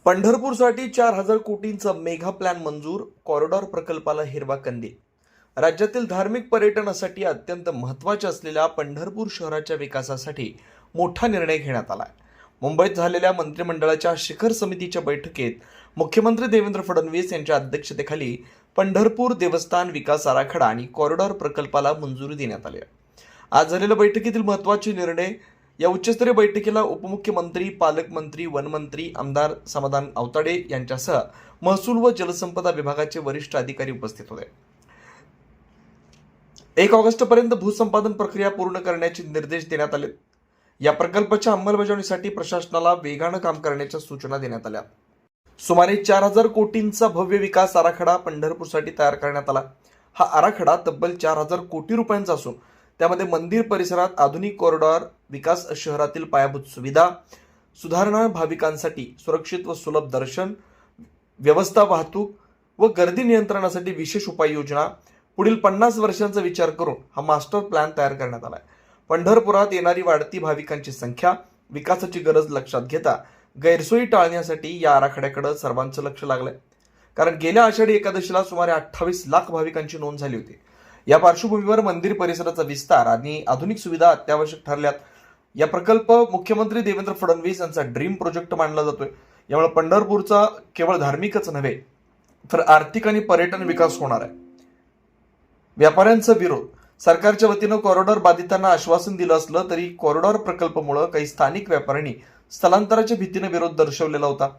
पंढरपूरसाठी 4,000 कोटींचा mega plan मंजूर. Corridor प्रकल्पाला हिरवा कंदील. राज्यातील धार्मिक पर्यटनासाठी अत्यंत महत्त्वाच्या असलेल्या पंढरपूर शहराच्या विकासासाठी मोठा निर्णय घेण्यात आला आहे. मुंबईत झालेल्या मंत्रिमंडळाच्या शिखर समितीच्या बैठकीत मुख्यमंत्री देवेंद्र फडणवीस यांच्या अध्यक्षतेखाली पंढरपूर देवस्थान विकास आराखडा आणि कॉरिडॉर प्रकल्पाला मंजुरी देण्यात आली आहे. आज झालेल्या बैठकीतील महत्त्वाचे निर्णय. या उच्चस्तरीय बैठकीला उपमुख्यमंत्री, पालकमंत्री, वनमंत्री, आमदार समाधान आवताडे यांच्यासह महसूल व जलसंपदा विभागाचे वरिष्ठ अधिकारी उपस्थित होते. 1 ऑगस्टपर्यंत भूसंपादन प्रक्रिया पूर्ण करण्याचे निर्देश देण्यात आले. या प्रकल्पाच्या अंमलबजावणीसाठी प्रशासनाला वेगानं काम करण्याच्या सूचना देण्यात आल्या. सुमारे 4,000 कोटींचा भव्य विकास आराखडा पंढरपूरसाठी तयार करण्यात आला. हा आराखडा तब्बल 4,000 कोटी रुपयांचा असून त्यामध्ये मंदिर परिसरात आधुनिक कॉरिडॉर विकास, शहरातील पायाभूत सुविधा सुधारणा, भाविकांसाठी सुरक्षित व सुलभ दर्शन व्यवस्था, वाहतूक व गर्दी नियंत्रणासाठी विशेष उपाययोजना, पुढील 50 वर्षांचा विचार करून हा मास्टर प्लॅन तयार करण्यात आला आहे. पंढरपुरात येणारी वाढती भाविकांची संख्या, विकासाची गरज लक्षात घेता गैरसोयी टाळण्यासाठी या आराखड्याकडे सर्वांचं लक्ष लागलंय. कारण गेल्या आषाढी एकादशीला सुमारे 28 लाख भाविकांची नोंद झाली होती. या पार्श्वभूमीवर मंदिर परिसराचा विस्तार आणि आधुनिक सुविधा अत्यावश्यक ठरल्यात. या प्रकल्प मुख्यमंत्री देवेंद्र फडणवीस यांचा ड्रीम प्रोजेक्ट मानला जातोय. यामुळे पंढरपूरचा केवळ धार्मिकच नव्हे तर आर्थिक आणि पर्यटन विकास होणार आहे. व्यापाऱ्यांचा विरोध. सरकारच्या वतीनं कॉरिडॉर बाधितांना आश्वासन दिलं असलं तरी कॉरिडॉर प्रकल्पामुळे काही स्थानिक व्यापाऱ्यांनी स्थलांतराच्या भीतीने विरोध दर्शवलेला होता.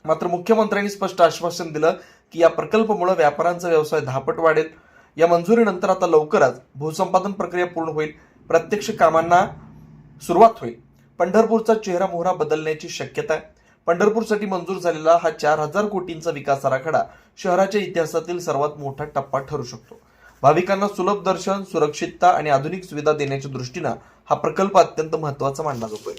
मात्र मुख्यमंत्र्यांनी स्पष्ट आश्वासन दिलं की या प्रकल्पामुळे व्यापाऱ्यांचा व्यवसाय 10 पट वाढेल. या मंजुरीनंतर आता लवकरच भूसंपादन प्रक्रिया पूर्ण होईल, प्रत्यक्ष कामांना सुरुवात होईल. पंढरपूरचा चेहरा मोहरा बदलण्याची शक्यता आहे. पंढरपूरसाठी मंजूर झालेला हा 4,000 कोटींचा विकास आराखडा शहराच्या इतिहासातील सर्वात मोठा टप्पा ठरू शकतो. भाविकांना सुलभ दर्शन, सुरक्षितता आणि आधुनिक सुविधा देण्याच्या दृष्टीनं हा प्रकल्प अत्यंत महत्त्वाचा मानला जातोय.